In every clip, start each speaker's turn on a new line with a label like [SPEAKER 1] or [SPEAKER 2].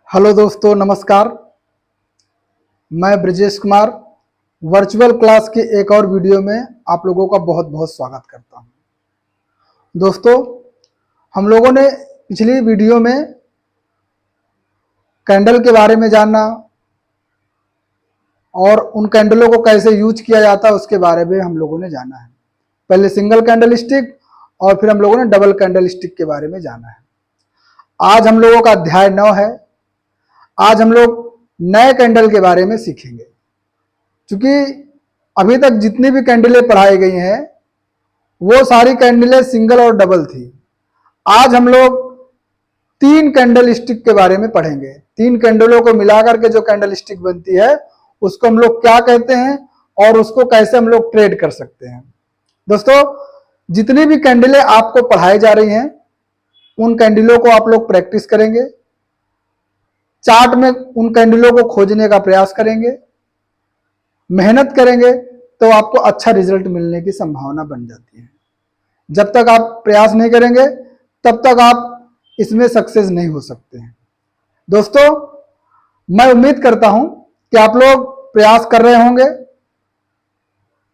[SPEAKER 1] Hello दोस्तों, नमस्कार। मैं ब्रजेश कुमार वर्चुअल क्लास के एक और वीडियो में आप लोगों का बहुत बहुत स्वागत करता हूं। दोस्तों, हम लोगों ने पिछली वीडियो में कैंडल के बारे में जाना और उन कैंडलों को कैसे यूज किया जाता है उसके बारे में हम लोगों ने जाना है। पहले सिंगल कैंडल स्टिक और फिर हम लोगों ने डबल कैंडल स्टिक के बारे में जाना है। आज हम लोगों का अध्याय 9 है। आज हम लोग नए कैंडल के बारे में सीखेंगे। क्योंकि अभी तक जितनी भी कैंडलें पढ़ाई गई हैं वो सारी कैंडलें सिंगल और डबल थी। आज हम लोग 3 कैंडल स्टिक के बारे में पढ़ेंगे। 3 कैंडलों को मिलाकर के जो कैंडल स्टिक बनती है उसको हम लोग क्या कहते हैं और उसको कैसे हम लोग ट्रेड कर सकते हैं। दोस्तों, जितनी भी कैंडलें आपको पढ़ाई जा रही हैं उन कैंडलों को आप लोग प्रैक्टिस करेंगे, चार्ट में उन कैंडलों को खोजने का प्रयास करेंगे, मेहनत करेंगे तो आपको अच्छा रिजल्ट मिलने की संभावना बन जाती है। जब तक आप प्रयास नहीं करेंगे तब तक आप इसमें सक्सेस नहीं हो सकते हैं। दोस्तों, मैं उम्मीद करता हूं कि आप लोग प्रयास कर रहे होंगे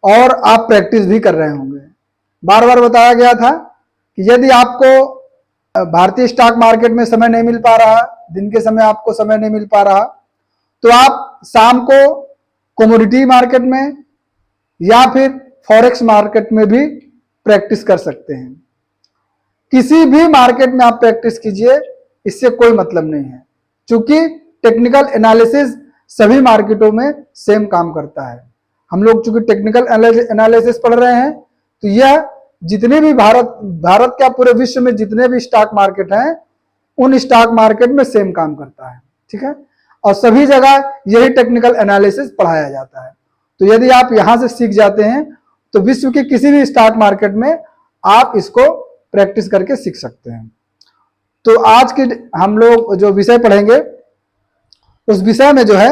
[SPEAKER 1] और आप प्रैक्टिस भी कर रहे होंगे। बार बार बताया गया था कि यदि आपको भारतीय स्टॉक मार्केट में समय नहीं मिल पा रहा, दिन के समय आपको समय नहीं मिल पा रहा, तो आप शाम को कमोडिटी मार्केट में या फिर फॉरेक्स मार्केट में भी प्रैक्टिस कर सकते हैं। किसी भी मार्केट में आप प्रैक्टिस कीजिए, इससे कोई मतलब नहीं है, क्योंकि टेक्निकल एनालिसिस सभी मार्केटों में सेम काम करता है। हम लोग चूंकि टेक्निकल एनालिसिस पढ़ रहे हैं तो यह जितने भी भारत क्या पूरे विश्व में जितने भी स्टॉक मार्केट हैं उन स्टॉक मार्केट में सेम काम करता है। ठीक है, और सभी जगह यही टेक्निकल एनालिसिस पढ़ाया जाता है। तो यदि आप यहां से सीख जाते हैं तो विश्व के किसी भी स्टॉक मार्केट में आप इसको प्रैक्टिस करके सीख सकते हैं। तो आज के हम लोग जो विषय पढ़ेंगे उस विषय में जो है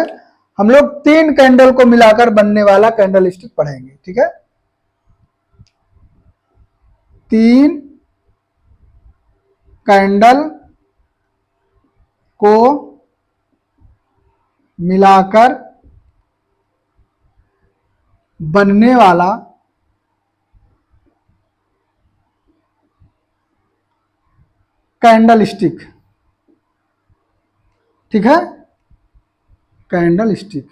[SPEAKER 1] हम लोग 3 कैंडल को मिलाकर बनने वाला कैंडल स्टिक पढ़ेंगे। ठीक है, 3 कैंडल को मिलाकर बनने वाला कैंडल स्टिक। ठीक है, कैंडल स्टिक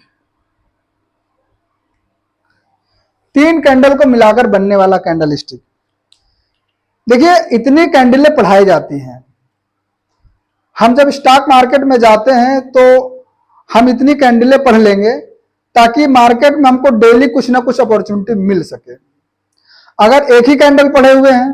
[SPEAKER 1] 3 कैंडल को मिलाकर बनने वाला कैंडल स्टिक। देखिए, इतनी कैंडलें पढ़ाई जाती हैं। हम जब स्टॉक मार्केट में जाते हैं तो हम इतनी कैंडलें पढ़ लेंगे ताकि मार्केट में हमको डेली कुछ ना कुछ अपॉर्चुनिटी मिल सके। अगर एक ही कैंडल पढ़े हुए हैं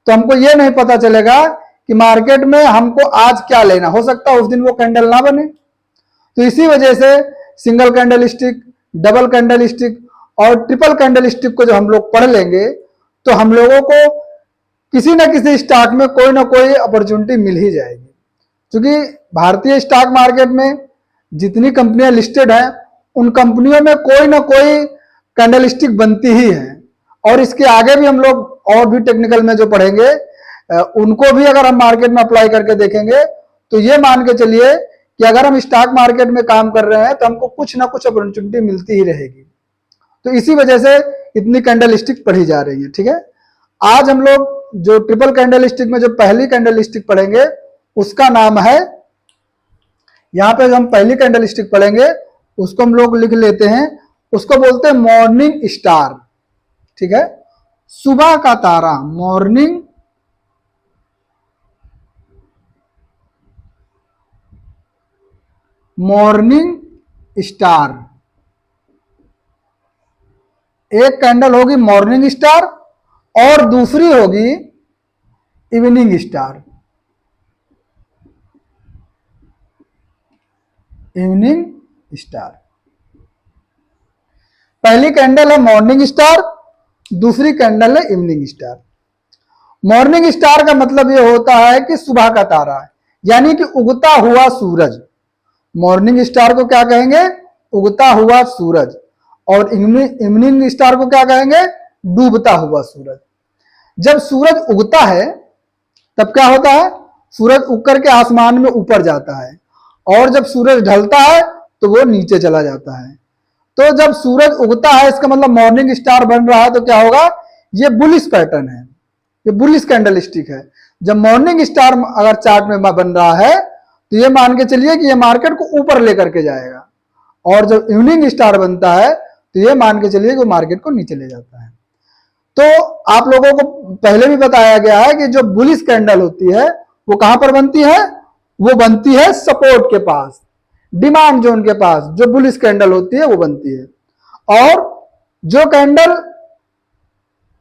[SPEAKER 1] तो हमको ये नहीं पता चलेगा कि मार्केट में हमको आज क्या लेना, हो सकता है उस दिन वो कैंडल ना बने। तो इसी वजह से single candle stick, double candle stick और ट्रिपल कैंडल स्टिक को जब हम लोग पढ़ लेंगे तो हम लोगों को किसी न किसी स्टॉक में कोई ना कोई अपॉर्चुनिटी मिल ही जाएगी। क्योंकि भारतीय स्टॉक मार्केट में जितनी कंपनियां लिस्टेड हैं उन कंपनियों में कोई ना कोई कैंडल स्टिक बनती ही है। और इसके आगे भी हम लोग और भी टेक्निकल में जो पढ़ेंगे उनको भी अगर हम मार्केट में अप्लाई करके देखेंगे तो ये मान के चलिए कि अगर हम स्टॉक मार्केट में काम कर रहे हैं तो हमको कुछ ना कुछ अपॉर्चुनिटी मिलती ही रहेगी। तो इसी वजह से इतनी कैंडल स्टिक पढ़ी जा रही है। ठीक है, आज हम लोग जो ट्रिपल कैंडल स्टिक में जो पहली कैंडल स्टिक पढ़ेंगे उसका नाम है, यहां पे जो हम पहली कैंडल स्टिक पढ़ेंगे उसको हम लोग लिख लेते हैं, उसको बोलते हैं मॉर्निंग स्टार। ठीक है, सुबह का तारा, मॉर्निंग स्टार। एक कैंडल होगी मॉर्निंग स्टार और दूसरी होगी इवनिंग स्टार। इवनिंग स्टार, पहली कैंडल है मॉर्निंग स्टार, दूसरी कैंडल है इवनिंग स्टार। मॉर्निंग स्टार का मतलब यह होता है कि सुबह का तारा, यानी कि उगता हुआ सूरज। मॉर्निंग स्टार को क्या कहेंगे? उगता हुआ सूरज। और इवनिंग स्टार को क्या कहेंगे? डूबता हुआ सूरज। जब सूरज उगता है तब क्या होता है? सूरज उग करके आसमान में ऊपर जाता है और जब सूरज ढलता है तो वो नीचे चला जाता है। तो जब सूरज उगता है इसका मतलब मॉर्निंग स्टार बन रहा है, तो क्या होगा, ये बुलिश पैटर्न है, ये बुलिश कैंडलस्टिक है। जब मॉर्निंग स्टार अगर चार्ट में बन रहा है तो ये मान के चलिए कि ये मार्केट को ऊपर लेकर के जाएगा, और जब इवनिंग स्टार बनता है तो ये मान के चलिए कि वो मार्केट को नीचे ले जाता है। तो आप लोगों को पहले भी बताया गया है कि जो बुलिश कैंडल होती है वो कहां पर बनती है, वो बनती है सपोर्ट के पास, डिमांड जोन के पास जो बुलिश कैंडल होती है वो बनती है। और जो कैंडल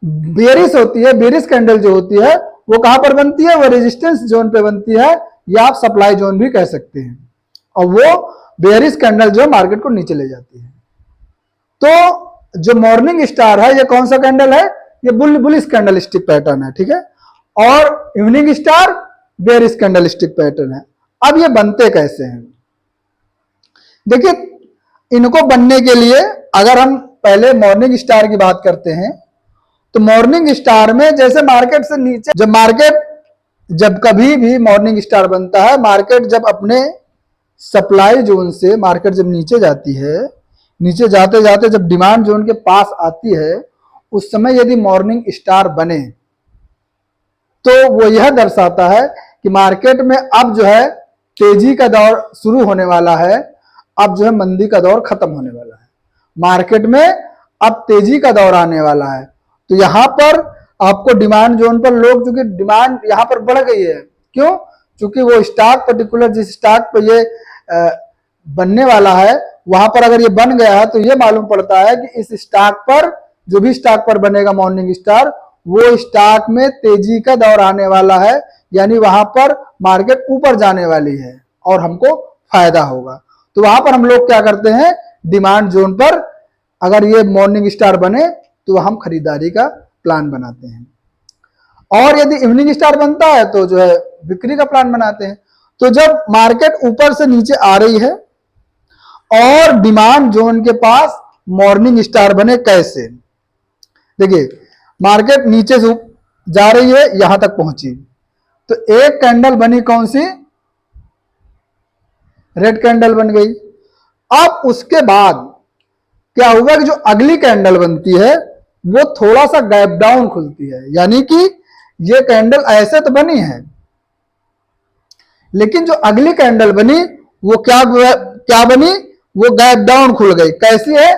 [SPEAKER 1] बेरिश होती है, बेरिश कैंडल जो होती है वो कहां पर बनती है, वो रेजिस्टेंस जोन पे बनती है, या आप सप्लाई जोन भी कह सकते हैं, और वो बेरिश कैंडल जो मार्केट को नीचे ले जाती है। तो जो मॉर्निंग स्टार है ये कौन सा कैंडल है, ये बुलिश कैंडलस्टिक पैटर्न है, ठीक है। और evening star bearish candlestick pattern है। अब ये बनते कैसे हैं, देखिए इनको बनने के लिए अगर हम पहले मॉर्निंग स्टार की बात करते हैं तो मॉर्निंग स्टार में जैसे मार्केट से नीचे, जब कभी भी मॉर्निंग स्टार बनता है, मार्केट जब अपने सप्लाई जोन से मार्केट जब नीचे जाती है, नीचे जाते जाते जब डिमांड जोन के पास आती है, उस समय यदि मॉर्निंग स्टार बने तो वो यह दर्शाता है कि मार्केट में अब जो है तेजी का दौर शुरू होने वाला है, अब जो है मंदी का दौर खत्म होने वाला है, मार्केट में अब तेजी का दौर आने वाला है। तो यहां पर आपको डिमांड जोन पर लोग, चूंकि डिमांड यहां पर बढ़ गई है, क्यों, क्योंकि वो स्टॉक पर्टिकुलर जिस स्टॉक पर ये बनने वाला है वहां पर अगर ये बन गया है तो ये मालूम पड़ता है कि इस स्टॉक पर, जो भी स्टॉक पर बनेगा मॉर्निंग स्टार, वो स्टॉक में तेजी का दौर आने वाला है, यानी वहां पर मार्केट ऊपर जाने वाली है और हमको फायदा होगा। तो वहां पर हम लोग क्या करते हैं, डिमांड जोन पर अगर ये मॉर्निंग स्टार बने तो हम खरीदारी का प्लान बनाते हैं, और यदि इवनिंग स्टार बनता है तो जो है बिक्री का प्लान बनाते हैं। तो जब मार्केट ऊपर से नीचे आ रही है और डिमांड जोन के पास मॉर्निंग स्टार बने, कैसे, देखिए मार्केट नीचे से जा रही है, यहां तक पहुंची, तो एक कैंडल बनी, कौन सी, रेड कैंडल बन गई। अब उसके बाद क्या हुआ कि जो अगली कैंडल बनती है वो थोड़ा सा गैप डाउन खुलती है, यानी कि ये कैंडल ऐसे तो बनी है, लेकिन जो अगली कैंडल बनी वो क्या बनी, वो गैप डाउन खुल गई। कैसी है,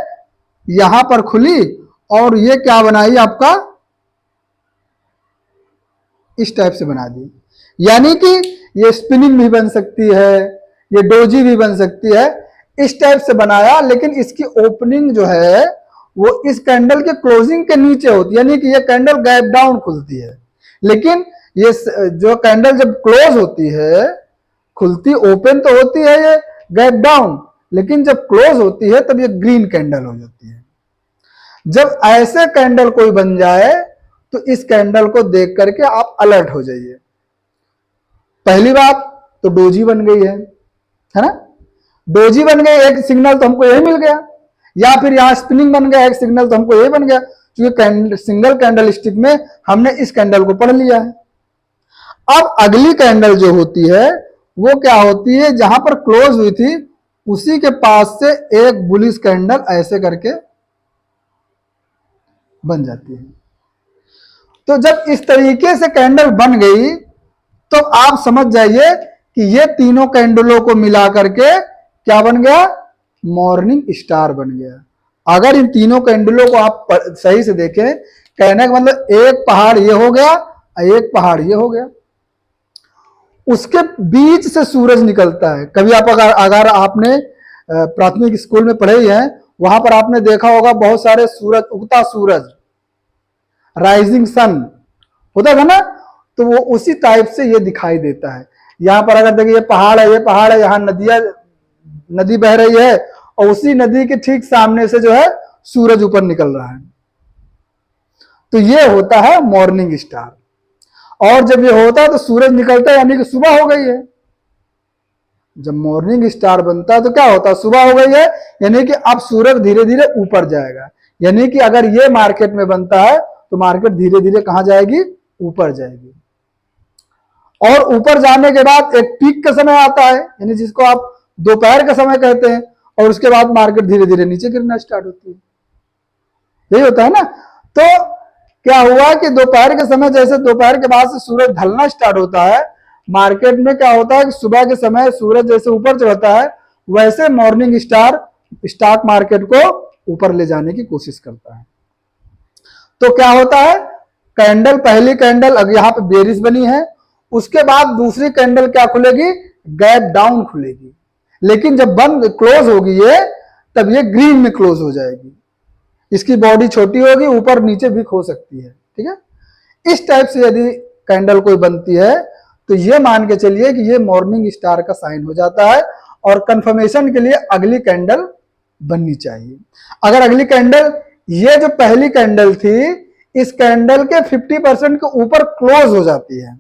[SPEAKER 1] यहां पर खुली और ये क्या बनाई आपका, इस टाइप से बना दी, यानी कि ये स्पिनिंग भी बन सकती है, ये डोजी भी बन सकती है, इस टाइप से बनाया। लेकिन इसकी ओपनिंग जो है वो इस कैंडल के क्लोजिंग के नीचे होती है, यानी कि ये कैंडल गैप डाउन खुलती है। लेकिन ये जो कैंडल जब क्लोज होती है, खुलती ओपन तो होती है ये गैप डाउन, लेकिन जब क्लोज होती है तब ये ग्रीन कैंडल हो जाती है। जब ऐसे कैंडल कोई बन जाए तो इस कैंडल को देख करके आप अलर्ट हो जाइए। पहली बात तो डोजी बन गई है ना, डोजी बन गई, एक सिग्नल तो हमको यही मिल गया, या फिर यहां स्पिनिंग बन गया, एक सिग्नल तो हमको यही बन गया, क्योंकि सिंगल कैंडल स्टिक में हमने इस कैंडल को पढ़ लिया है। अब अगली कैंडल जो होती है वो क्या होती है, जहां पर क्लोज हुई थी उसी के पास से एक बुलिश कैंडल ऐसे करके बन जाती है। तो जब इस तरीके से कैंडल बन गई तो आप समझ जाइए कि ये तीनों कैंडलों को मिला करके क्या बन गया, मॉर्निंग स्टार बन गया। अगर इन तीनों कैंडलों को आप सही से देखें, कहने का मतलब एक पहाड़ ये हो गया, एक पहाड़ ये हो गया, उसके बीच से सूरज निकलता है। कभी आप अगर आपने प्राथमिक स्कूल में पढ़े ही हैं, वहां पर आपने देखा होगा बहुत सारे सूरज, उगता सूरज, राइजिंग सन होता था ना, तो वो उसी टाइप से ये दिखाई देता है। यहां पर अगर देखिए ये पहाड़ है, ये पहाड़ है, यहां नदी बह रही है और उसी नदी के ठीक सामने से जो है सूरज ऊपर निकल रहा है, तो ये होता है मॉर्निंग स्टार। और जब ये होता है तो सूरज निकलता है, यानी कि सुबह हो गई है। जब मॉर्निंग स्टार बनता है तो क्या होता है, सुबह हो गई है, यानी कि अब सूरज धीरे धीरे ऊपर जाएगा। यानी कि अगर ये मार्केट में बनता है तो मार्केट धीरे धीरे कहां जाएगी, ऊपर जाएगी। और ऊपर जाने के बाद एक पीक का समय आता है, यानी जिसको आप दोपहर का समय कहते हैं, और उसके बाद मार्केट धीरे धीरे नीचे गिरना स्टार्ट होती है। यही होता है ना। तो क्या हुआ कि दोपहर के समय, जैसे दोपहर के बाद से सूरज ढलना स्टार्ट होता है, मार्केट में क्या होता है कि सुबह के समय सूरज जैसे ऊपर चढ़ता है, वैसे मॉर्निंग स्टार स्टॉक मार्केट को ऊपर ले जाने की कोशिश करता है। तो क्या होता है, कैंडल, पहली कैंडल अब यहां पे बेरिश बनी है, उसके बाद दूसरी कैंडल क्या खुलेगी, गैप डाउन खुलेगी, लेकिन जब बंद क्लोज होगी ये, तब ये ग्रीन में क्लोज हो जाएगी। इसकी बॉडी छोटी होगी, ऊपर नीचे भी हो सकती है, ठीक है। इस टाइप से यदि कैंडल कोई बनती है तो ये मान के चलिए कि ये मॉर्निंग स्टार का साइन हो जाता है, और कंफर्मेशन के लिए अगली कैंडल बननी चाहिए। अगर अगली कैंडल, ये जो पहली कैंडल थी, इस कैंडल के 50% के ऊपर क्लोज हो जाती है,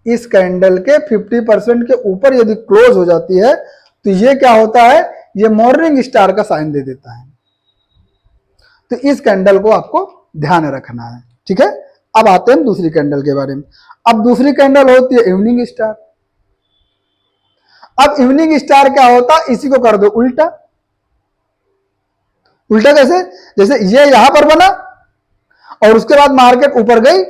[SPEAKER 1] इस कैंडल के 50% के ऊपर यदि क्लोज हो जाती है, तो ये क्या होता है, ये मॉर्निंग स्टार का साइन दे देता है। तो इस कैंडल को आपको ध्यान रखना है, ठीक है। अब आते हैं दूसरी कैंडल के बारे में। अब दूसरी कैंडल होती है इवनिंग स्टार। अब इवनिंग स्टार क्या होता है, इसी को कर दो उल्टा। उल्टा कैसे, जैसे ये यहां पर बना और उसके बाद मार्केट ऊपर गई,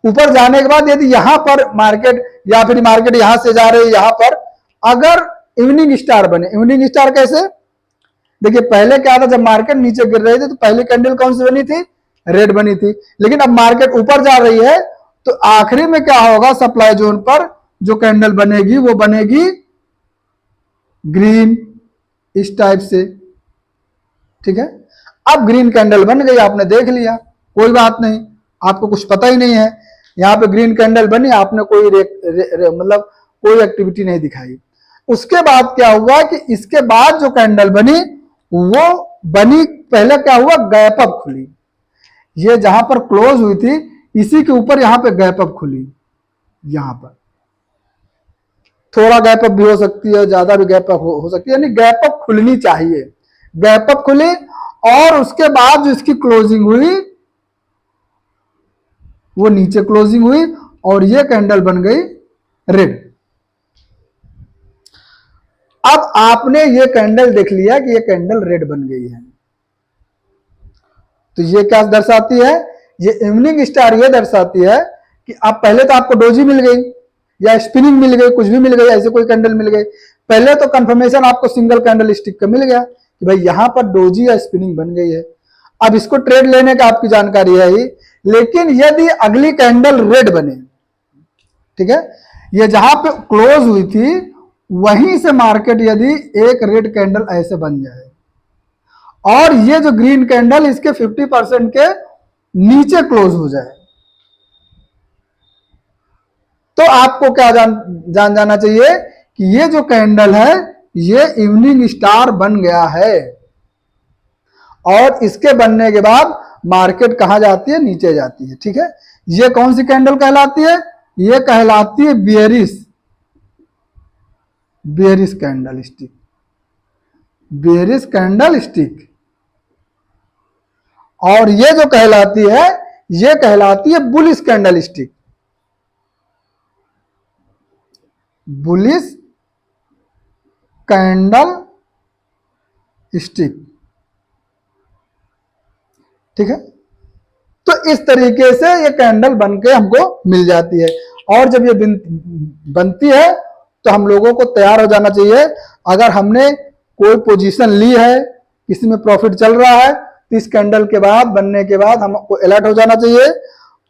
[SPEAKER 1] ऊपर जाने के बाद यदि यहां पर मार्केट, या फिर मार्केट यहां से जा रही है यहां पर, अगर इवनिंग स्टार बने, इवनिंग स्टार कैसे, देखिए पहले क्या था, जब मार्केट नीचे गिर रही थी तो पहली कैंडल कौन सी बनी थी, रेड बनी थी, लेकिन अब मार्केट ऊपर जा रही है तो आखिरी में क्या होगा, सप्लाई जोन पर जो कैंडल बनेगी वो बनेगी ग्रीन, इस टाइप से, ठीक है। अब ग्रीन कैंडल बन गई, आपने देख लिया, कोई बात नहीं, आपको कुछ पता ही नहीं है, यहां पे ग्रीन कैंडल बनी, आपने कोई मतलब कोई एक्टिविटी नहीं दिखाई। उसके बाद क्या हुआ कि इसके बाद जो कैंडल बनी वो बनी, पहले क्या हुआ, गैप अप खुली, ये जहां पर क्लोज हुई थी इसी के ऊपर यहां पे गैप अप खुली, यहां पर थोड़ा गैप अप भी हो सकती है, ज्यादा भी गैप अप हो सकती है, यानी गैप अप खुलनी चाहिए। गैप अप खुली और उसके बाद जो इसकी क्लोजिंग हुई वो नीचे क्लोजिंग हुई, और ये कैंडल बन गई रेड। अब आपने ये कैंडल देख लिया कि ये कैंडल रेड बन गई है, तो ये क्या दर्शाती है, ये इवनिंग स्टार ये दर्शाती है कि आप पहले तो आपको डोजी मिल गई या स्पिनिंग मिल गई, कुछ भी मिल गई, ऐसे कोई कैंडल मिल गई, पहले तो कंफर्मेशन आपको सिंगल कैंडल स्टिक का मिल गया कि भाई यहां पर डोजी या स्पिनिंग बन गई है। अब इसको ट्रेड लेने का आपकी जानकारी है ही, लेकिन यदि अगली कैंडल रेड बने, ठीक है, ये जहां पे क्लोज हुई थी वहीं से मार्केट यदि एक रेड कैंडल ऐसे बन जाए और ये जो ग्रीन कैंडल इसके 50% के नीचे क्लोज हो जाए, तो आपको क्या जान जाना चाहिए कि ये जो कैंडल है ये इवनिंग स्टार बन गया है, और इसके बनने के बाद मार्केट कहां जाती है, नीचे जाती है, ठीक है। ये कौन सी कैंडल कहलाती है, ये कहलाती है bearish, bearish candle stick, bearish candle stick. और ये जो कहलाती है ये कहलाती है bullish candle stick, bullish candle stick, ठीक है। तो इस तरीके से ये कैंडल बन के हमको मिल जाती है, और जब ये बनती है तो हम लोगों को तैयार हो जाना चाहिए। अगर हमने कोई पोजीशन ली है, किसी में प्रॉफिट चल रहा है, तो इस कैंडल के बाद, बनने के बाद हमको अलर्ट हो जाना चाहिए,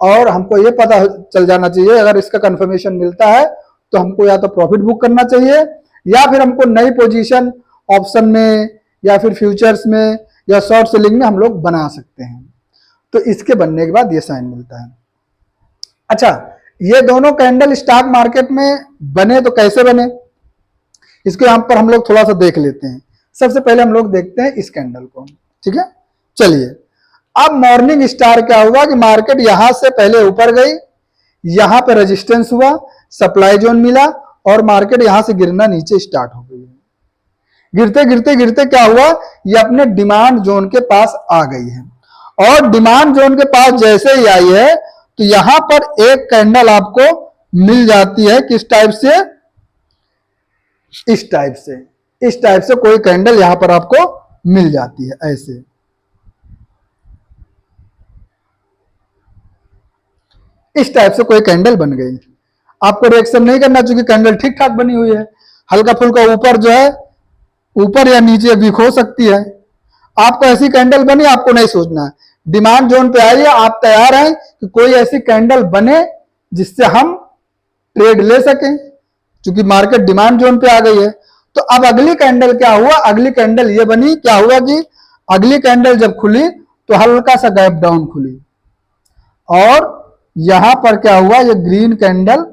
[SPEAKER 1] और हमको ये पता चल जाना चाहिए अगर इसका कंफर्मेशन मिलता है तो हमको या तो प्रॉफिट बुक करना चाहिए, या फिर हमको नई पोजीशन ऑप्शन में या फिर फ्यूचर्स में या शॉर्ट सेलिंग में हम लोग बना सकते हैं। तो इसके बनने के बाद ये साइन मिलता है। अच्छा, ये दोनों कैंडल स्टॉक मार्केट में बने तो कैसे बने, इसको यहां पर हम लोग थोड़ा सा देख लेते हैं। सबसे पहले हम लोग देखते हैं इस कैंडल को, ठीक है। चलिए, अब मॉर्निंग स्टार क्या हुआ कि मार्केट यहां से पहले ऊपर गई, यहां पे रेजिस्टेंस हुआ, सप्लाई जोन मिला, और मार्केट यहां से गिरना नीचे स्टार्ट हो गई। गिरते गिरते गिरते क्या हुआ, ये अपने डिमांड जोन के पास आ गई है, और डिमांड जोन के पास जैसे ही आई है तो यहां पर एक कैंडल आपको मिल जाती है, किस टाइप से, इस टाइप से कोई कैंडल यहां पर आपको मिल जाती है। ऐसे इस टाइप से कोई कैंडल बन गई, आपको रिएक्शन नहीं करना क्योंकि कैंडल ठीक ठाक बनी हुई है। हल्का फुल्का ऊपर जो है, ऊपर या नीचे वीक हो सकती है। आपको ऐसी कैंडल बनी, आपको नहीं सोचना है, डिमांड जोन पे आइए, आप तैयार हैं कि कोई ऐसी कैंडल बने जिससे हम ट्रेड ले सकें, क्योंकि मार्केट डिमांड जोन पे आ गई है। तो अब अगली कैंडल क्या हुआ, अगली कैंडल ये बनी, क्या हुआ कि अगली कैंडल जब खुली तो हल्का सा गैप डाउन खुली और यहां पर क्या हुआ, ये ग्रीन कैंडल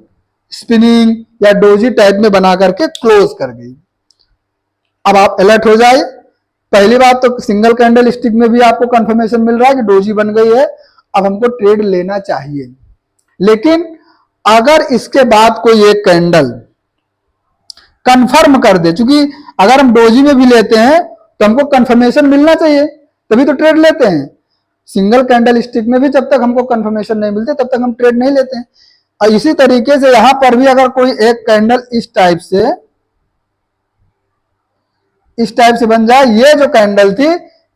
[SPEAKER 1] स्पिनिंग या डोजी टाइप में बना करके क्लोज कर गई। अब आप अलर्ट हो जाए। पहली बात तो सिंगल कैंडल स्टिक में भी आपको कंफर्मेशन मिल रहा है कि डोजी बन गई है, अब हमको ट्रेड लेना चाहिए। लेकिन अगर इसके बाद कोई एक कैंडल कंफर्म कर दे, क्योंकि अगर हम डोजी में भी लेते हैं तो हमको कंफर्मेशन मिलना चाहिए तभी तो ट्रेड लेते हैं। सिंगल कैंडल स्टिक में भी जब तक हमको कंफर्मेशन नहीं मिलते तब तक हम ट्रेड नहीं लेते हैं। और इसी तरीके से यहां पर भी अगर कोई एक कैंडल इस टाइप से बन जाए, ये जो कैंडल थी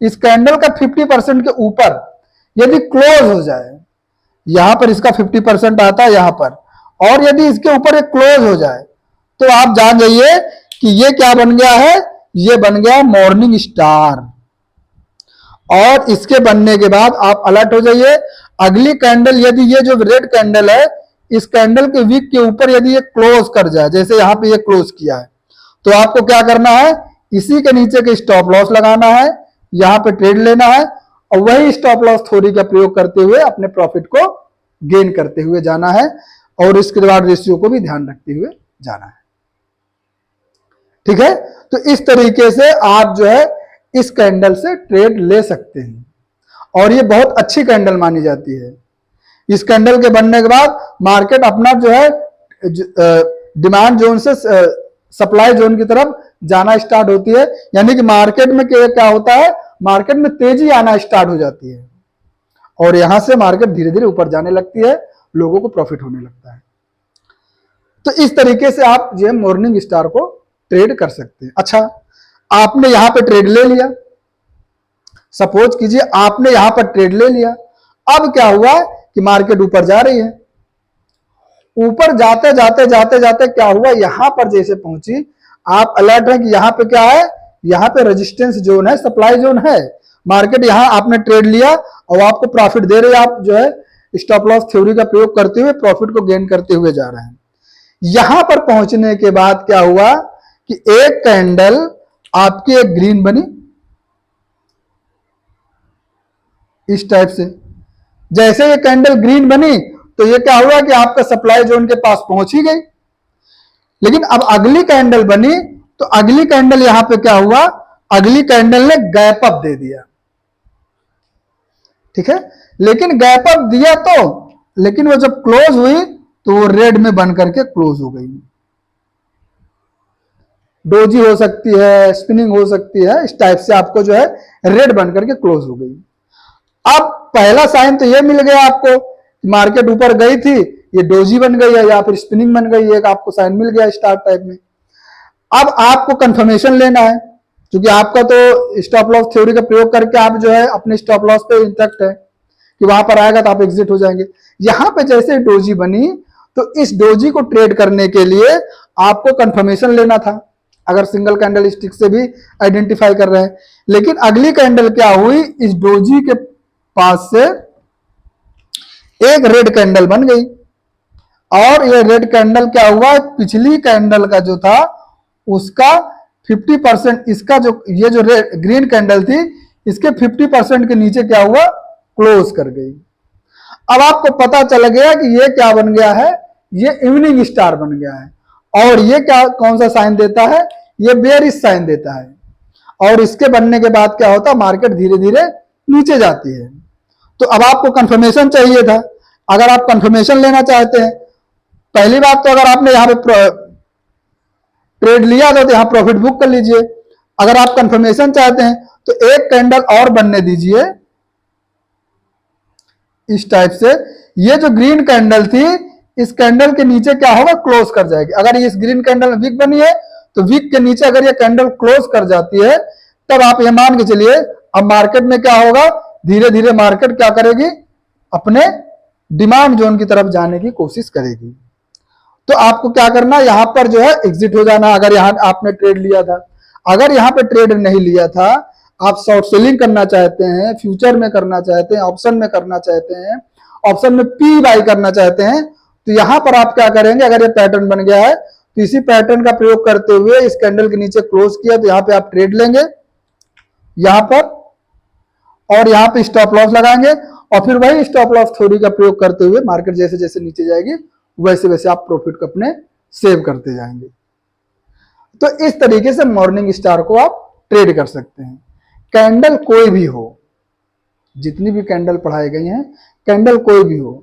[SPEAKER 1] इस कैंडल का 50% के ऊपर यदि क्लोज हो जाए, यहां पर इसका 50% आता है यहां पर, और यदि इसके ऊपर एक क्लोज हो जाए तो आप जान जाइए कि ये क्या बन गया है, ये बन गया मॉर्निंग स्टार। और इसके बनने के बाद आप अलर्ट हो जाइए। अगली कैंडल यदि ये जो रेड कैंडल है इस कैंडल के वीक के ऊपर यदि ये क्लोज कर जाए, जैसे यहां पे ये क्लोज किया है, तो आपको क्या करना है, इसी के नीचे के स्टॉप लॉस लगाना है, यहां पे ट्रेड लेना है और वही स्टॉप लॉस थ्योरी का प्रयोग करते हुए अपने प्रॉफिट को गेन करते हुए जाना है और इसके बाद रेशियो को भी ध्यान रखते हुए जाना है। ठीक है, तो इस तरीके से आप जो है इस कैंडल से ट्रेड ले सकते हैं और ये बहुत अच्छी कैंडल मानी जाती है। इस कैंडल के बनने के बाद मार्केट अपना जो है डिमांड जोन से सप्लाई जोन की तरफ जाना स्टार्ट होती है, यानी कि मार्केट में क्या होता है, मार्केट में तेजी आना स्टार्ट हो जाती है और यहां से मार्केट धीरे धीरे ऊपर जाने लगती है, लोगों को प्रॉफिट होने लगता है। तो इस तरीके से आप जो है मॉर्निंग स्टार को ट्रेड कर सकते हैं। अच्छा, आपने यहां पे ट्रेड ले लिया, सपोज कीजिए आपने यहां पर ट्रेड ले लिया, अब क्या हुआ कि मार्केट ऊपर जा रही है, ऊपर जाते जाते जाते जाते क्या हुआ, यहां पर जैसे पहुंची, आप अलर्ट है कि यहां पे क्या है, यहां पे रेजिस्टेंस जोन है, सप्लाई जोन है, मार्केट यहां आपने ट्रेड लिया और आपको प्रॉफिट दे रहे हैं, आप जो है स्टॉप लॉस थ्योरी का प्रयोग करते हुए प्रॉफिट को गेन करते हुए जा रहे हैं। यहां पर पहुंचने के बाद क्या हुआ कि एक कैंडल आपकी एक ग्रीन बनी इस टाइप से, जैसे ये कैंडल ग्रीन बनी तो ये क्या हुआ कि आपका सप्लाई जोन के पास पहुंच ही गई। लेकिन अब अगली कैंडल बनी तो अगली कैंडल यहां पे क्या हुआ, अगली कैंडल ने गैप अप दे दिया। ठीक है, लेकिन गैप अप दिया तो, लेकिन वो जब क्लोज हुई तो वो रेड में बन करके क्लोज हो गई। डोजी हो सकती है, स्पिनिंग हो सकती है, इस टाइप से आपको जो है रेड बन करके क्लोज हो गई। अब पहला साइन तो ये मिल गया आपको, मार्केट ऊपर गई थी, ये डोजी बन गई है या फिर स्पिनिंग बन गई है, आपको साइन मिल गया स्टार टाइप में। अब आपको कंफर्मेशन लेना है, क्योंकि आपका तो स्टॉप लॉस थ्योरी का प्रयोग करके आप जो है अपने स्टॉप लॉस पे इंटैक्ट है कि वहां पर आएगा तो आप एग्जिट हो जाएंगे। यहां पे जैसे डोजी बनी तो इस डोजी को ट्रेड करने के लिए आपको कंफर्मेशन लेना था, अगर सिंगल कैंडल स्टिक से भी आइडेंटिफाई कर रहे हैं। लेकिन अगली कैंडल क्या हुई, इस डोजी के पास से एक रेड कैंडल बन गई और ये रेड कैंडल क्या हुआ, पिछली कैंडल का जो था उसका 50%, इसका जो ये जो ग्रीन कैंडल थी इसके 50% के नीचे क्या हुआ, क्लोज कर गई। अब आपको पता चल गया कि ये क्या बन गया है, ये इवनिंग स्टार बन गया है और ये क्या कौन सा साइन देता है, ये बेयरिश साइन देता है और इसके बनने के बाद क्या होता है, मार्केट धीरे धीरे नीचे जाती है। तो अब आपको कंफर्मेशन चाहिए था। अगर आप कंफर्मेशन लेना चाहते हैं, पहली बात तो अगर आपने यहां पे ट्रेड लिया था तो यहां प्रॉफिट बुक कर लीजिए। अगर आप कंफर्मेशन चाहते हैं तो एक कैंडल और बनने दीजिए इस टाइप से, ये जो ग्रीन कैंडल थी इस कैंडल के नीचे क्या होगा, क्लोज कर जाएगी। अगर इस ग्रीन कैंडल वीक बनी है तो वीक के नीचे अगर ये कैंडल क्लोज कर जाती है, तब आप ये मान के चलिए अब मार्केट में क्या होगा, धीरे धीरे मार्केट क्या करेगी, अपने डिमांड जोन की तरफ जाने की कोशिश करेगी। तो आपको क्या करना, यहां पर जो है एग्जिट हो जाना। अगर यहां आपने ट्रेड लिया था, अगर यहां पे ट्रेड नहीं लिया था, आप शॉर्ट सेलिंग करना चाहते हैं, फ्यूचर में करना चाहते हैं, ऑप्शन में करना चाहते हैं, ऑप्शन में पी बाई करना चाहते हैं, तो यहां पर आप क्या करेंगे, अगर ये पैटर्न बन गया है तो इसी पैटर्न का प्रयोग करते हुए इस कैंडल के नीचे क्लोज किया तो यहां पे आप ट्रेड लेंगे यहां पर, और यहां पे स्टॉप लॉस लगाएंगे, और फिर वही स्टॉप लॉस थ्योरी का प्रयोग करते हुए मार्केट जैसे जैसे नीचे जाएगी वैसे वैसे आप प्रॉफिट को अपने सेव करते जाएंगे। तो इस तरीके से मॉर्निंग स्टार को आप ट्रेड कर सकते हैं। कैंडल कोई भी हो, जितनी भी कैंडल पढ़ाई गई हैं, कैंडल कोई भी हो,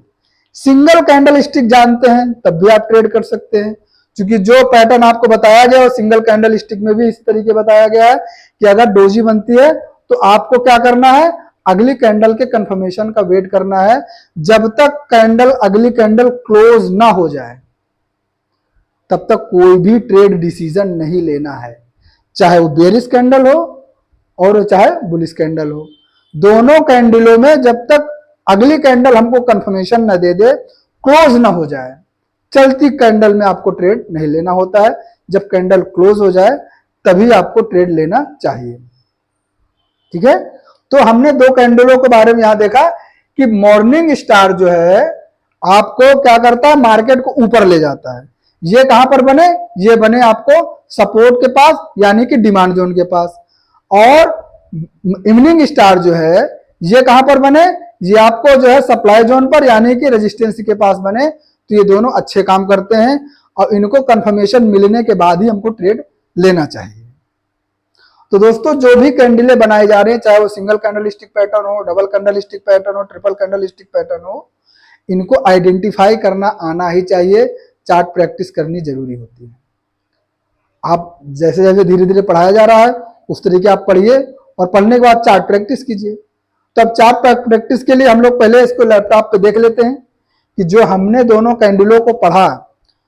[SPEAKER 1] सिंगल कैंडल स्टिक जानते हैं तब भी आप ट्रेड कर सकते हैं, क्योंकि जो पैटर्न आपको बताया गया और सिंगल कैंडल स्टिक में भी इस तरीके बताया गया है कि अगर डोजी बनती है तो आपको क्या करना है, अगली कैंडल के कंफर्मेशन का वेट करना है, जब तक कैंडल अगली कैंडल क्लोज ना हो जाए तब तक कोई भी ट्रेड डिसीजन नहीं लेना है, चाहे वो बेरिश कैंडल हो और चाहे बुलिश कैंडल हो। दोनों कैंडलों में जब तक अगली कैंडल हमको कंफर्मेशन न दे दे, क्लोज ना हो जाए, चलती कैंडल में आपको ट्रेड नहीं लेना होता है। जब कैंडल क्लोज हो जाए तभी आपको ट्रेड लेना चाहिए। ठीक है, तो हमने दो कैंडलों के बारे में यहां देखा कि मॉर्निंग स्टार जो है आपको क्या करता है, मार्केट को ऊपर ले जाता है। ये कहां पर बने, ये बने आपको सपोर्ट के पास, यानी कि डिमांड जोन के पास। और इवनिंग स्टार जो है ये कहां पर बने, ये आपको जो है सप्लाई जोन पर, यानी कि रेजिस्टेंस के पास बने। तो ये दोनों अच्छे काम करते हैं और इनको कंफर्मेशन मिलने के बाद ही हमको ट्रेड लेना चाहिए। तो दोस्तों जो भी कैंडलें बनाई जा रही हैं, चाहे वो सिंगल कैंडल स्टिक पैटर्न हो, डबल कैंडल स्टिक पैटर्न हो, ट्रिपल कैंडल स्टिक पैटर्न हो, इनको आइडेंटिफाई करना आना ही चाहिए, चार्ट प्रैक्टिस करनी जरूरी होती है। आप जैसे जैसे धीरे धीरे पढ़ाया जा रहा है उस तरीके आप पढ़िए और पढ़ने के बाद चार्ट प्रैक्टिस कीजिए। तो अब चार्ट प्रैक्टिस के लिए हम लोग पहले इसको लैपटॉप पे देख लेते हैं कि जो हमने दोनों कैंडलों को पढ़ा,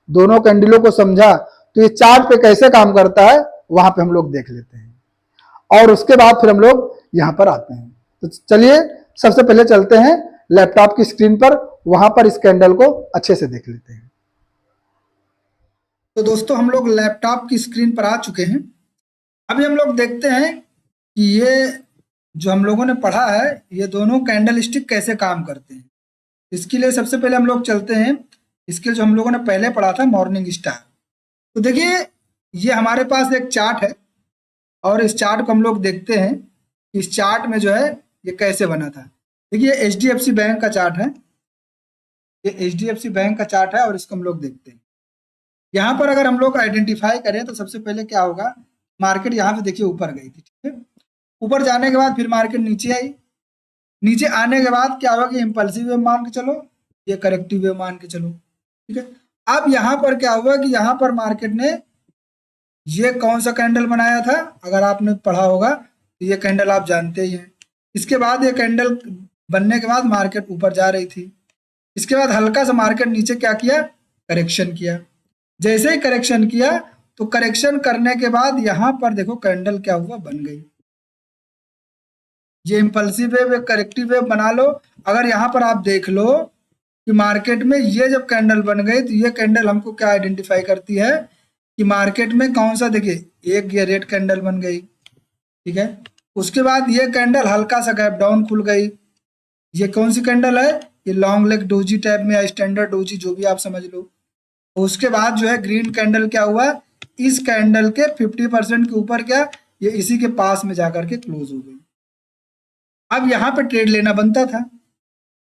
[SPEAKER 1] दोनों कैंडलों को समझा, तो ये चार्ट पे कैसे काम करता है वहां पे हम लोग देख लेते हैं, और उसके बाद फिर हम लोग यहां पर आते हैं। तो चलिए सबसे पहले चलते हैं लैपटॉप की स्क्रीन पर, वहां पर इस कैंडल को अच्छे से देख लेते हैं। तो दोस्तों हम लोग लैपटॉप की स्क्रीन पर आ चुके हैं। अभी हम लोग देखते हैं कि ये जो हम लोगों ने पढ़ा है ये दोनों कैंडल स्टिक कैसे काम करते हैं। इसके लिए सबसे पहले हम लोग चलते हैं इसके जो हम लोगों ने पहले पढ़ा था मॉर्निंग स्टार। तो देखिए ये हमारे पास एक चार्ट है और इस चार्ट को हम लोग देखते हैं इस चार्ट में जो है ये कैसे बना था। देखिए HDFC बैंक का चार्ट है, ये HDFC बैंक का चार्ट है और इसको हम लोग देखते हैं। यहाँ पर अगर हम लोग आइडेंटिफाई करें तो सबसे पहले क्या होगा, मार्केट यहाँ से देखिए ऊपर गई थी, ठीक है। ऊपर जाने के बाद फिर मार्केट नीचे आई, नीचे आने के बाद क्या होगा कि इम्पल्सिव वेव मान के चलो, ये करेक्टिव वेव मान के चलो, ठीक है। अब यहाँ पर क्या हुआ कि यहाँ पर मार्केट ने ये कौन सा कैंडल बनाया था, अगर आपने पढ़ा होगा तो ये कैंडल आप जानते ही हैं। इसके बाद ये कैंडल बनने के बाद मार्केट ऊपर जा रही थी, इसके बाद हल्का सा मार्केट नीचे क्या किया, करेक्शन किया। जैसे ही करेक्शन किया तो करेक्शन करने के बाद यहाँ पर देखो कैंडल क्या हुआ, बन गई। ये इम्पल्सिव वेव, करेक्टिव वेव बना लो। अगर यहाँ पर आप देख लो कि मार्केट में ये जब कैंडल बन गई तो ये कैंडल हमको क्या आइडेंटिफाई करती है कि मार्केट में कौन सा, देखिए एक ये रेड कैंडल बन गई, ठीक है। उसके बाद ये कैंडल हल्का सा गैप डाउन खुल गई, ये कौन सी कैंडल है, ये लॉन्ग लेग डोजी टाइप में या स्टैंडर्ड डोजी जो भी आप समझ लो। उसके बाद जो है ग्रीन कैंडल क्या हुआ, इस कैंडल के 50% के ऊपर क्या, ये इसी के पास में जाकर के क्लोज हो गई। अब यहाँ पे ट्रेड लेना बनता था,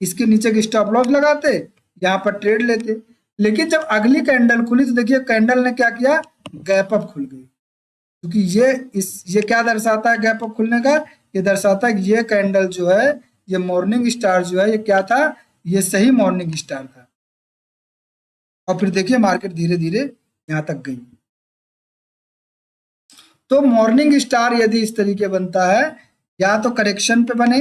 [SPEAKER 1] इसके नीचे की स्टॉप लॉस लगाते, यहाँ पर ट्रेड लेते। लेकिन जब अगली कैंडल खुली तो देखिए कैंडल ने क्या किया, गैप अप खुल गई। क्योंकि ये क्या दर्शाता है गैप अप खुलने का, ये दर्शाता है कि ये कैंडल जो है, ये मॉर्निंग स्टार जो है, ये क्या था, ये सही मॉर्निंग स्टार था। और फिर देखिए मार्केट धीरे धीरे यहां तक गई। तो मॉर्निंग स्टार यदि इस तरीके बनता है, या तो करेक्शन पे बने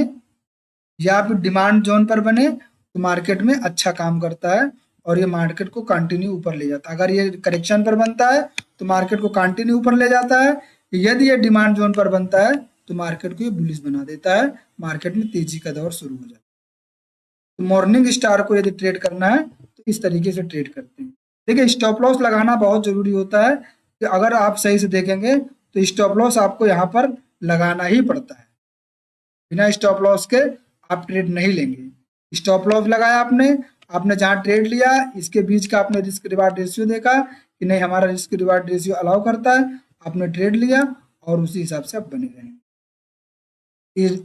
[SPEAKER 1] या फिर डिमांड जोन पर बने, तो मार्केट में अच्छा काम करता है और ये मार्केट को कंटिन्यू ऊपर ले जाता है। अगर ये करेक्शन पर बनता है तो मार्केट को कंटिन्यू ऊपर ले जाता है। यदि ये डिमांड जोन पर बनता है तो मार्केट को ये बुलिश बना देता है, मार्केट में तेजी का दौर शुरू हो जाता है। तो मॉर्निंग स्टार को यदि ट्रेड करना है तो इस तरीके से ट्रेड करते हैं। देखिए स्टॉप लॉस लगाना बहुत जरूरी होता है कि अगर आप सही से देखेंगे तो स्टॉप लॉस आपको यहाँ पर लगाना ही पड़ता है। बिना स्टॉप लॉस के आप ट्रेड नहीं लेंगे। स्टॉप लॉस लगाया आपने, आपने जहाँ ट्रेड लिया इसके बीच का आपने रिस्क रिवार्ड रेशियो देखा कि नहीं हमारा रिस्क रिवार्ड रेशियो अलाउ करता है, आपने ट्रेड लिया और उसी हिसाब से आप बने रहेंगे।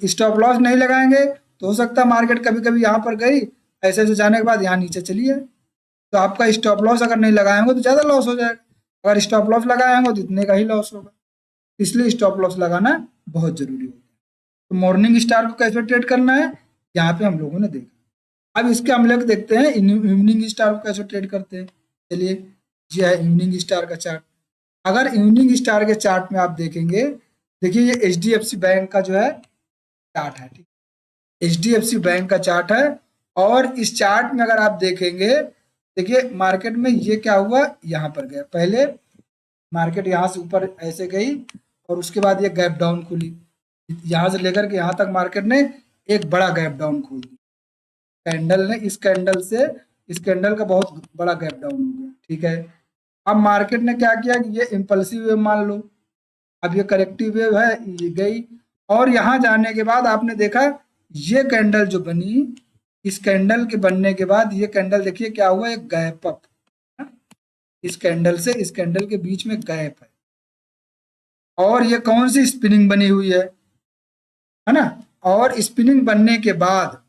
[SPEAKER 1] स्टॉप लॉस नहीं लगाएंगे तो हो सकता है मार्केट कभी कभी यहाँ पर गई, ऐसे ऐसे जाने के बाद यहाँ नीचे चली है, तो आपका स्टॉप लॉस अगर नहीं लगाएंगे तो ज़्यादा लॉस हो जाएगा। अगर स्टॉप लॉस लगाएंगे तो इतने का ही लॉस होगा, इसलिए स्टॉप लॉस लगाना बहुत जरूरी होता है। तो मॉर्निंग स्टार को कैसे ट्रेड करना है यहाँ पे हम लोगों ने देखा। अब इसके हम लोग देखते हैं इवनिंग स्टार को कैसे ट्रेड करते हैं। चलिए ये है इवनिंग स्टार का चार्ट। अगर इवनिंग स्टार के चार्ट में आप देखेंगे, देखिए ये HDFC बैंक का जो है चार्ट है, ठीक, HDFC बैंक का चार्ट है। और इस चार्ट में अगर आप देखेंगे, देखिए मार्केट में ये क्या हुआ, यहाँ पर गया, पहले मार्केट यहाँ से ऊपर ऐसे गई और उसके बाद ये गैप डाउन खुली, यहाँ से लेकर के यहाँ तक मार्केट ने एक बड़ा गैप डाउन खोल दिया। कैंडल ने इस कैंडल से इस कैंडल का बहुत बड़ा गैप डाउन हो गया, ठीक है। अब मार्केट ने क्या किया कि ये इम्पल्सिव वेव मान लो, अब ये करेक्टिव वेव है, ये गई और यहाँ जाने के बाद आपने देखा ये कैंडल जो बनी, इस कैंडल के बनने के बाद ये कैंडल देखिए क्या हुआ, एक गैप अप, इस कैंडल से इस कैंडल के बीच में गैप है और ये कौन सी स्पिनिंग बनी हुई है ना। और स्पिनिंग बनने के बाद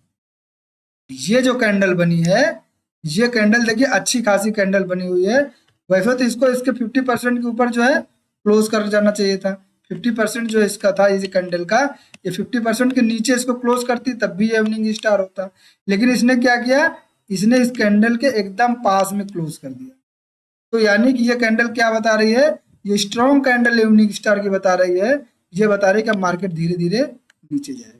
[SPEAKER 1] ये जो कैंडल बनी है, ये कैंडल देखिए अच्छी खासी कैंडल बनी हुई है। वैसे तो इसको इसके 50% के ऊपर जो है क्लोज कर जाना चाहिए था, 50% जो इसका था इस कैंडल का, ये 50% के नीचे इसको क्लोज करती तब भी ये इवनिंग स्टार होता, लेकिन इसने क्या किया, इसने इस कैंडल के एकदम पास में क्लोज कर दिया। तो यानी कि ये कैंडल क्या बता रही है, ये स्ट्रॉन्ग कैंडल इवनिंग स्टार की बता रही है, ये बता रही है कि अब मार्केट धीरे धीरे नीचे जाएगा।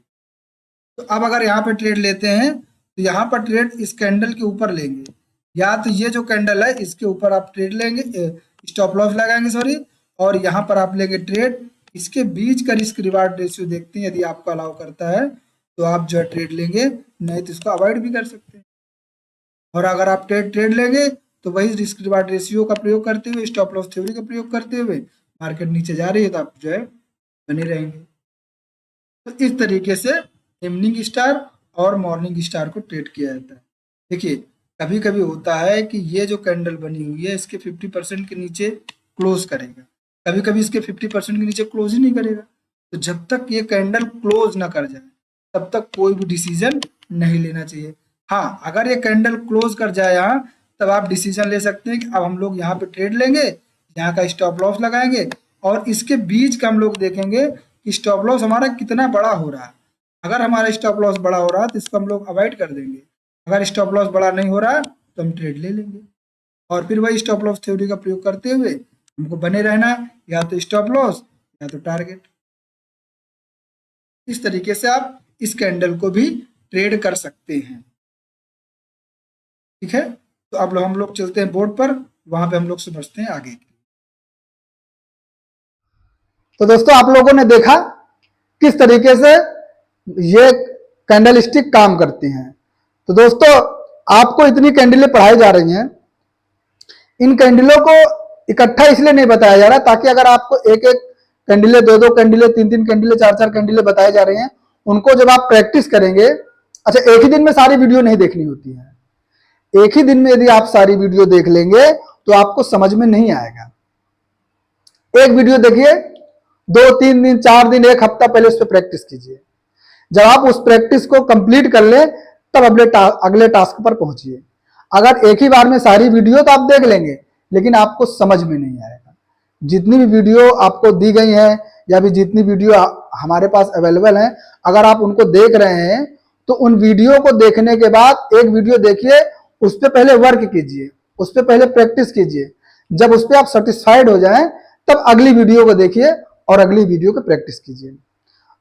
[SPEAKER 1] तो अब अगर यहाँ पे ट्रेड लेते हैं तो यहाँ पर ट्रेड इस कैंडल के ऊपर लेंगे, या तो ये जो कैंडल है इसके ऊपर आप ट्रेड लेंगे, स्टॉप लॉस लगाएंगे सॉरी, और यहाँ पर आप लेंगे ट्रेड, इसके बीच का रिस्क रिवार्ड रेशियो देखते हैं, यदि आपको अलाउ करता है तो आप जो है ट्रेड लेंगे, नहीं तो इसको अवॉइड भी कर सकते हैं। और अगर आप ट्रेड लेंगे तो वही रिस्क रिवार्ड रेशियो का प्रयोग करते हुए, स्टॉप लॉस थ्योरी का प्रयोग करते हुए, मार्केट नीचे जा रही है तो आप जो है बने रहेंगे। तो इस तरीके से इवनिंग स्टार और मॉर्निंग स्टार को ट्रेड किया जाता है। देखिए कभी कभी होता है कि ये जो कैंडल बनी हुई है इसके 50% के नीचे क्लोज करेगा, कभी कभी इसके 50% के नीचे क्लोज ही नहीं करेगा। तो जब तक ये कैंडल क्लोज ना कर जाए तब तक कोई भी डिसीजन नहीं लेना चाहिए। हाँ, अगर ये कैंडल क्लोज कर जाए यहाँ, तब आप डिसीजन ले सकते हैं कि अब हम लोग यहाँ पे ट्रेड लेंगे, यहाँ का स्टॉप लॉस लगाएंगे और इसके बीच का हम लोग देखेंगे कि स्टॉप लॉस हमारा कितना बड़ा हो रहा है। अगर हमारा स्टॉप लॉस बड़ा हो रहा है तो इसको हम लोग अवॉइड कर देंगे, अगर स्टॉप लॉस बड़ा नहीं हो रहा तो हम ट्रेड ले लेंगे और फिर वही स्टॉप लॉस थ्योरी का प्रयोग करते हुए हमको बने रहना, या तो स्टॉप लॉस या तो टारगेट। इस तरीके से आप इस कैंडल को भी ट्रेड कर सकते हैं, ठीक है। तो अब हम लोग चलते हैं बोर्ड पर, वहां पे हम लोग समझते हैं आगे। तो दोस्तों आप लोगों ने देखा किस तरीके से ये कैंडल स्टिक काम करती हैं। तो दोस्तों आपको इतनी कैंडलें पढ़ाई जा रही हैं, इन कैंडलों को इकट्ठा इसलिए नहीं बताया जा रहा ताकि अगर आपको एक एक कैंडलें, दो दो कैंडलें, तीन तीन कैंडलें, चार चार कैंडलें बताई जा रही हैं, उनको जब आप प्रैक्टिस करेंगे, अच्छा एक ही दिन में सारी वीडियो नहीं देखनी होती है, एक ही दिन में यदि आप सारी वीडियो देख लेंगे तो आपको समझ में नहीं आएगा। एक वीडियो देखिए, 2-3 दिन, 4 दिन, एक हफ्ता पहले उस पर प्रैक्टिस कीजिए। जब आप उस प्रैक्टिस को कंप्लीट कर ले तब अगले टास्क पर पहुंचिए। अगर एक ही बार में सारी वीडियो तो आप देख लेंगे लेकिन आपको समझ में नहीं आएगा। जितनी भी वीडियो आपको दी गई है या भी जितनी वीडियो हमारे पास अवेलेबल है, अगर आप उनको देख रहे हैं तो उन वीडियो को देखने के बाद एक वीडियो देखिए, उस पर पहले वर्क कीजिए, उस पर पहले प्रैक्टिस कीजिए। जब उस पर आप सेटिस्फाइड हो जाएं तब अगली वीडियो को देखिए और अगली वीडियो को प्रैक्टिस कीजिए।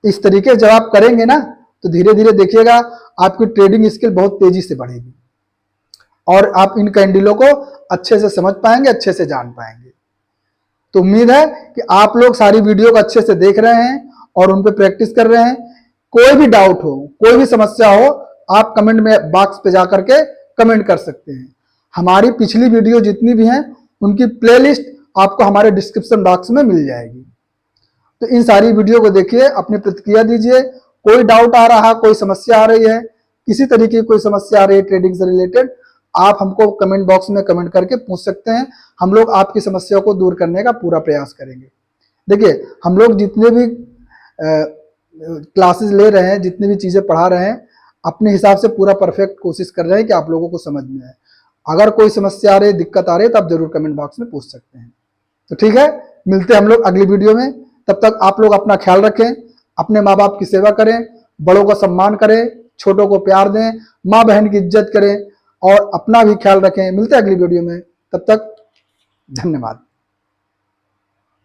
[SPEAKER 1] इस तरीके से जब आप करेंगे ना तो धीरे धीरे देखिएगा आपकी ट्रेडिंग स्किल बहुत तेजी से बढ़ेगी और आप इन कैंडलों को अच्छे से समझ पाएंगे, अच्छे से जान पाएंगे। तो उम्मीद है कि आप लोग सारी वीडियो को अच्छे से देख रहे हैं और उन पे प्रैक्टिस कर रहे हैं। कोई भी डाउट हो, कोई भी समस्या हो, आप कमेंट में बॉक्स पे जाकर के कमेंट कर सकते हैं। हमारी पिछली वीडियो जितनी भी हैं उनकी प्लेलिस्ट आपको हमारे डिस्क्रिप्शन बॉक्स में मिल जाएगी। तो इन सारी वीडियो को देखिए, अपनी प्रतिक्रिया दीजिए। कोई डाउट आ रहा, कोई समस्या आ रही है, किसी तरीके की कोई समस्या आ रही है ट्रेडिंग से रिलेटेड, आप हमको कमेंट बॉक्स में कमेंट करके पूछ सकते हैं। हम लोग आपकी समस्या को दूर करने का पूरा प्रयास करेंगे। देखिए, हम लोग जितने भी क्लासेस ले रहे हैं, जितनी भी चीजें पढ़ा रहे हैं, अपने हिसाब से पूरा परफेक्ट कोशिश कर रहे हैं कि आप लोगों को समझ में आए। अगर कोई समस्या आ रही है, दिक्कत आ रही है, तो आप जरूर कमेंट बॉक्स में पूछ सकते हैं। तो ठीक है, मिलते हैं हम लोग अगली वीडियो में। तब तक आप लोग अपना ख्याल रखें, अपने माँ बाप की सेवा करें, बड़ों का सम्मान करें, छोटों को प्यार दें, माँ बहन की इज्जत करें और अपना भी ख्याल रखें। मिलते हैं अगली वीडियो में, तब तक धन्यवाद।